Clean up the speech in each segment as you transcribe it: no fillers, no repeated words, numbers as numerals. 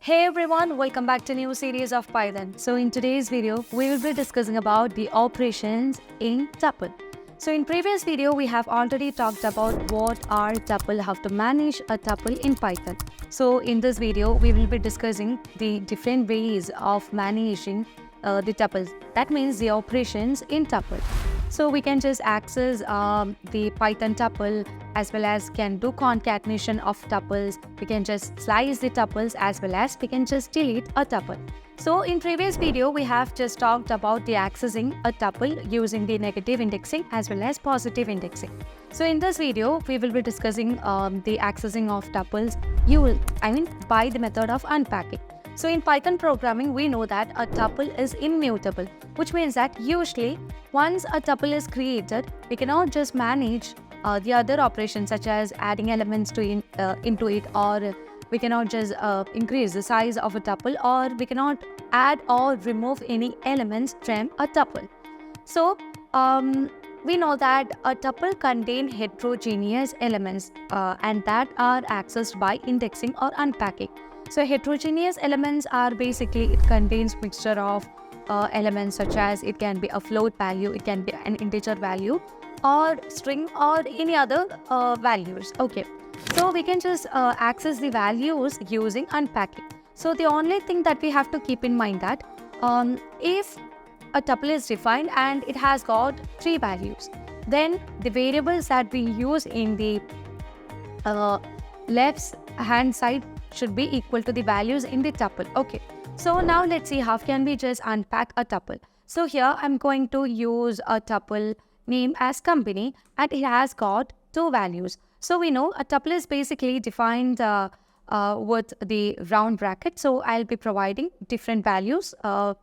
Hey everyone, welcome back to a new series of Python. So in today's video, we will be discussing about the operations in tuple. So in previous video, we have already talked about what are tuple, how to manage a tuple in Python. So in this video, we will be discussing the different ways of managing the tuples. That means the operations in tuple. So we can just access the Python tuple as well as can do concatenation of tuples. We can just slice the tuples as well as we can just delete a tuple. So in previous video, we have just talked about the accessing a tuple using the negative indexing as well as positive indexing. So in this video, we will be discussing the accessing of tuples by the method of unpacking. So in Python programming, we know that a tuple is immutable, which means that usually once a tuple is created, we cannot just manage the other operations such as adding elements into it, or we cannot just increase the size of a tuple, or we cannot add or remove any elements from a tuple. So we know that a tuple contains heterogeneous elements and that are accessed by indexing or unpacking. So heterogeneous elements are basically, it contains mixture of elements such as it can be a float value, it can be an integer value, or string, or any other values. Okay, so we can just access the values using unpacking. So the only thing that we have to keep in mind that if a tuple is defined and it has got 3 values, then the variables that we use in the left hand side should be equal to the values in the tuple. Okay, so now let's see how can we just unpack a tuple. So here I'm going to use a tuple name as company and it has got 2 values. So we know a tuple is basically defined with the round bracket. So I'll be providing different values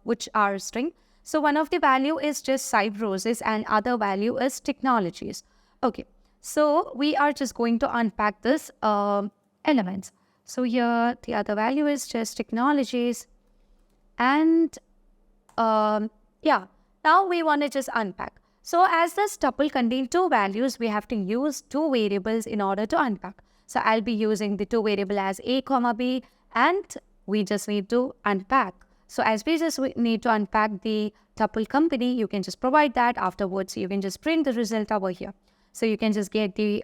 which are string. So one of the value is just Cybrosys and other value is technologies. Okay, so we are just going to unpack this elements. So here the other value is just technologies, and now we want to just unpack. So as this tuple contains 2 values, we have to use 2 variables in order to unpack. So I'll be using the 2 variable as a comma b, and we just need to unpack. So as we just need to unpack the tuple company, you can just provide that. Afterwards, you can just print the result over here. So you can just get the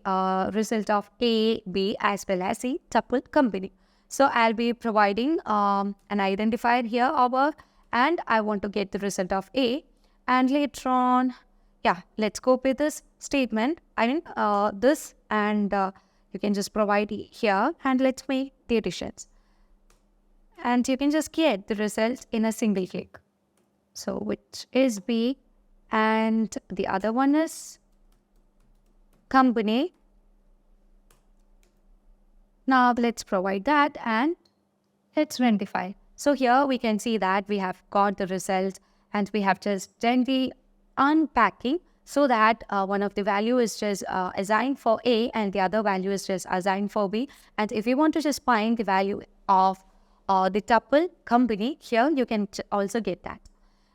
result of A, B as well as the tuple company. So I'll be providing an identifier here over, and I want to get the result of A. And later on, let's copy this statement. This, and you can just provide here, and let's make the additions. And you can just get the result in a single click. So which is B, and the other one is company. Now let's provide that and let's identify. So here we can see that we have got the result and we have just done the unpacking so that one of the value is just assigned for A and the other value is just assigned for B. And if you want to just find the value of the tuple company, here you can also get that.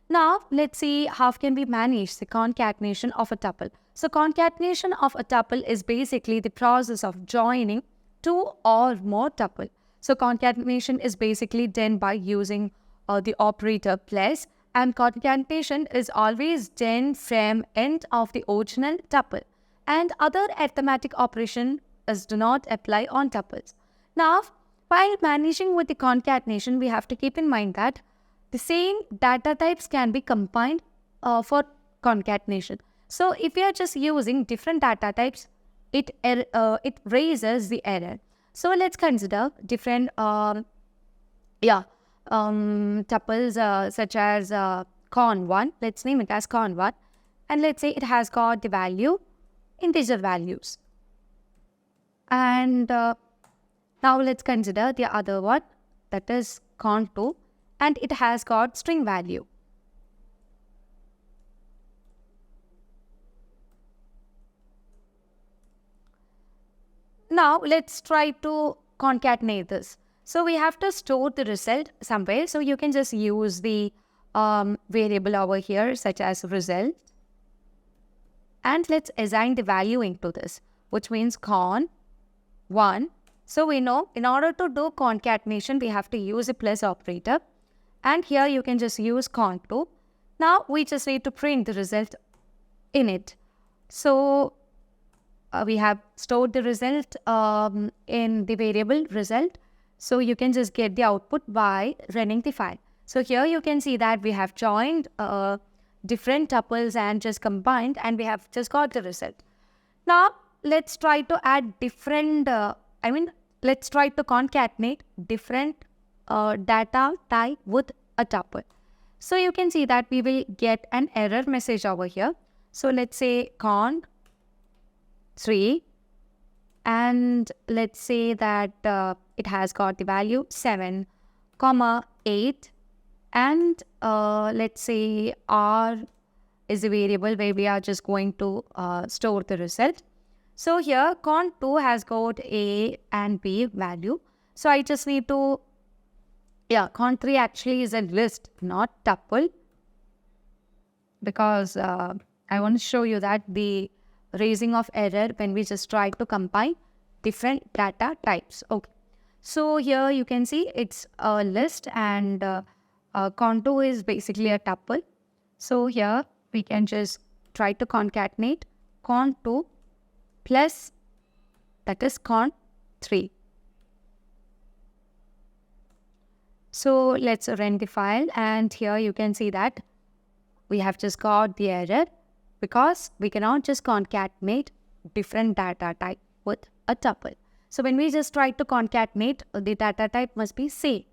Now let's see how can we manage the concatenation of a tuple. So concatenation of a tuple is basically the process of joining 2 or more tuple. So concatenation is basically done by using the operator plus, and concatenation is always done from end of the original tuple, and other arithmetic operations do not apply on tuples. Now while managing with the concatenation, we have to keep in mind that the same data types can be combined for concatenation. So if we are just using different data types, it raises the error. So let's consider different tuples such as con1. Let's name it as con1, and let's say it has got the value integer values. And now let's consider the other one, that is con2, and it has got string value. Now let's try to concatenate this. So we have to store the result somewhere. So you can just use the variable over here such as result, and let's assign the value into this, which means con1 So we know in order to do concatenation, we have to use a plus operator. And here you can just use cont2. Now we just need to print the result in it. So we have stored the result in the variable result. So you can just get the output by running the file. So here you can see that we have joined different tuples and just combined, and we have just got the result. Now let's try to add different, let's try to concatenate different data type with a tuple. So you can see that we will get an error message over here. So let's say cont 3, and let's say that it has got the value 7, 8, and let's say R is a variable where we are just going to store the result. So here cont2 has got A and B value. So I just need to, cont3 actually is a list, not tuple, because I want to show you that the raising of error when we just try to combine different data types. Okay, so here you can see it's a list, and cont2 is basically a tuple. So here we can just try to concatenate cont2 plus, that is cont3. So let's run the file, and here you can see that we have just got the error because we cannot just concatenate different data type with a tuple. So when we just try to concatenate, the data type must be same.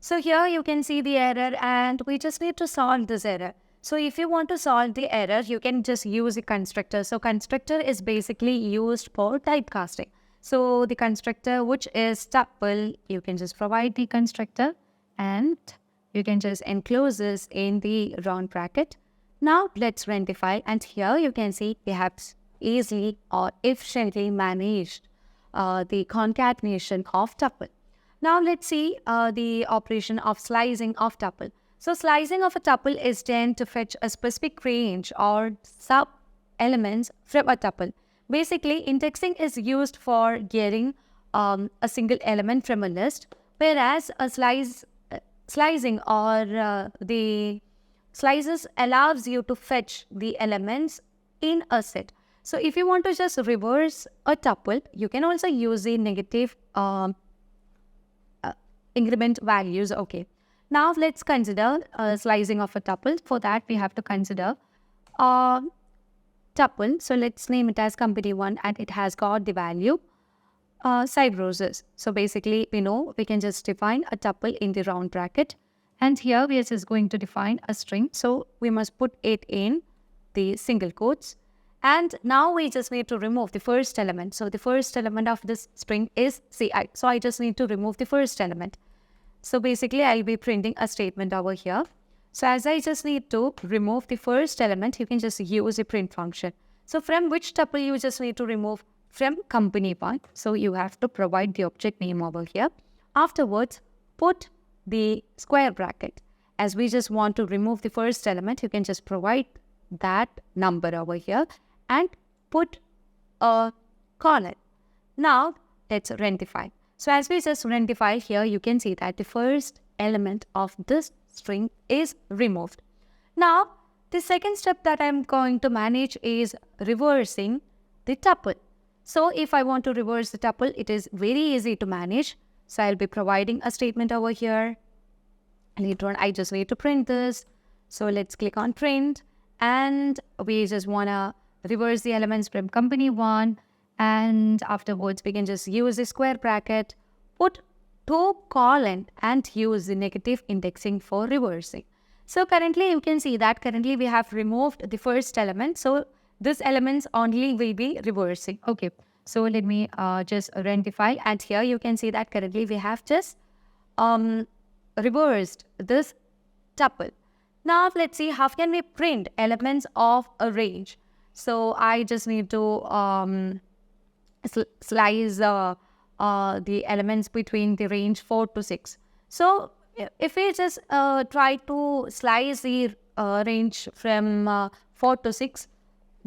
So here you can see the error, and we just need to solve this error. So if you want to solve the error, you can just use a constructor. So constructor is basically used for typecasting. So the constructor, which is tuple, you can just provide the constructor, and you can just enclose this in the round bracket. Now let's run the file, and here you can see we have easily or efficiently managed the concatenation of tuple. Now let's see the operation of slicing of tuple. So slicing of a tuple is done to fetch a specific range or sub-elements from a tuple. Basically, indexing is used for getting a single element from a list, whereas a slicing or the slices allows you to fetch the elements in a set. So if you want to just reverse a tuple, you can also use the negative increment values. Okay. Now let's consider slicing of a tuple. For that, we have to consider tuple. So let's name it as company 1, and it has got the value Cybrosys. So basically, we know we can just define a tuple in the round bracket, and here we are just going to define a string. So we must put it in the single quotes, and now we just need to remove the first element. So the first element of this string is CI. So I just need to remove the first element. So basically, I'll be printing a statement over here. So as I just need to remove the first element, you can just use a print function. So from which tuple you just need to remove? From company 1. So you have to provide the object name over here. Afterwards, put the square bracket. As we just want to remove the first element, you can just provide that number over here and put a colon. Now let's run the file. So as we just run the file here, you can see that the first element of this string is removed. Now the second step that I'm going to manage is reversing the tuple. So if I want to reverse the tuple, it is very easy to manage. So I'll be providing a statement over here. Later on, I just need to print this. So let's click on print, and we just want to reverse the elements from company 1. And afterwards, we can just use the square bracket, put 2 colon, and use the negative indexing for reversing. So currently, you can see that currently we have removed the first element. So this elements only will be reversing. Okay. So let me just run the file, and here you can see that currently we have just reversed this tuple. Now let's see how can we print elements of a range. So I just need to slice the elements between the range 4 to 6. So if we just try to slice the range from 4 to 6,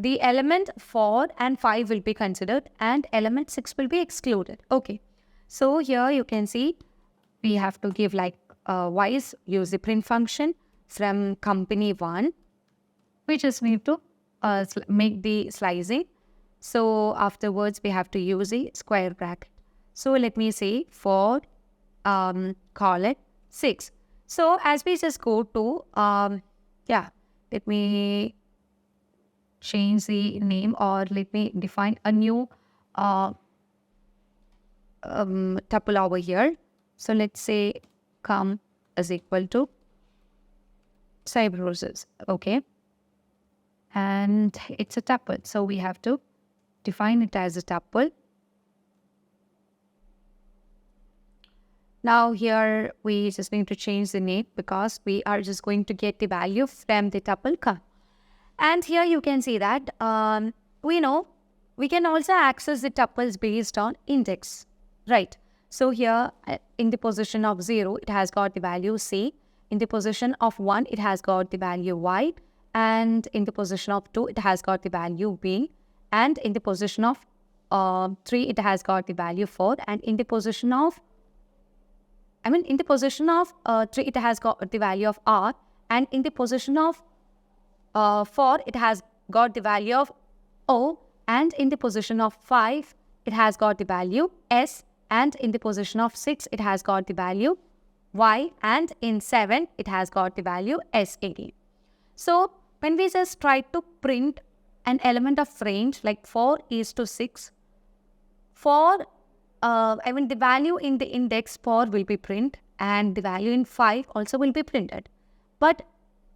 the element 4 and 5 will be considered, and element 6 will be excluded. Okay. So here you can see we have to give like wise, use the print function from company 1. We just need to make the slicing. So afterwards we have to use the square bracket. So let me say for call it 6. So as we just go to let me change the name, or let me define a new tuple over here. So let's say come is equal to Cybrosys. Okay. And it's a tuple. So we have to define it as a tuple. Now here we just need to change the name because we are just going to get the value from the tuple come. And here you can see that we know we can also access the tuples based on index, right? So here in the position of 0, it has got the value C. In the position of 1, it has got the value Y. And in the position of 2, it has got the value B. And in the position of 3, it has got the value 4. And in the position of 3, it has got the value of R. And in the position of 4, it has got the value of O. And in the position of 5, it has got the value S. And in the position of 6, it has got the value Y. And in 7, it has got the value S again. So when we just try to print an element of range like 4:6, the value in the index 4 will be printed and the value in 5 also will be printed. But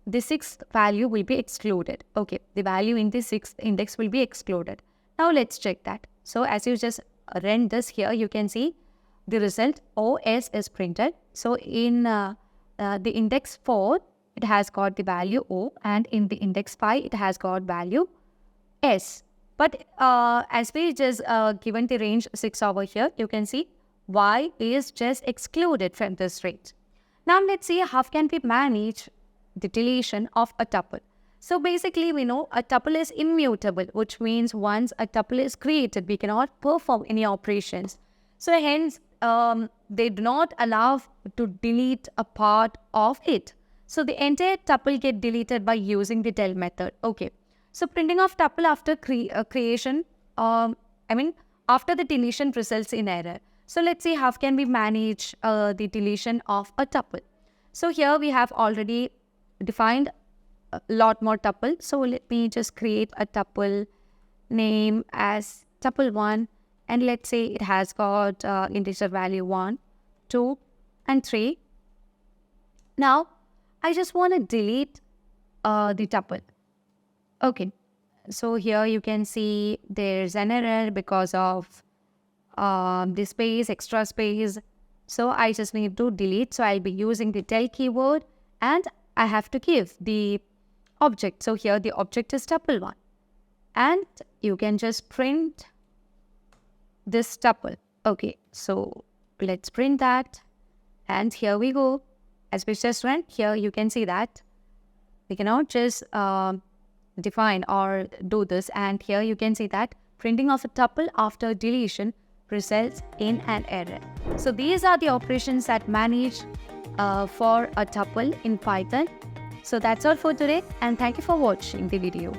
the 6th value will be excluded. Okay, the value in the 6th index will be excluded. Now let's check that. So as you just run this here, you can see the result OS is printed. So in the index 4, it has got the value O, and in the index 5, it has got value S. But as we just given the range 6 over here, you can see Y is just excluded from this range. Now let's see how can we manage the deletion of a tuple. So basically we know a tuple is immutable, which means once a tuple is created, we cannot perform any operations. So hence they do not allow to delete a part of it. So the entire tuple get deleted by using the del method. Okay. So printing of tuple after creation, after the deletion results in error. So let's see how can we manage the deletion of a tuple. So here we have already defined a lot more tuple. So let me just create a tuple name as tuple1, and let's say it has got integer value 1, 2, and 3. Now I just want to delete the tuple. Okay, so here you can see there's an error because of the space, extra space. So I just need to delete. So I'll be using the del keyword, and I have to give the object. So here the object is tuple1, and you can just print this tuple. Okay, so let's print that, and here we go. As we just went here, you can see that we cannot just define or do this, and here you can see that printing of a tuple after deletion results in an error. So these are the operations that manage for a tuple in Python. So that's all for today, and thank you for watching the video.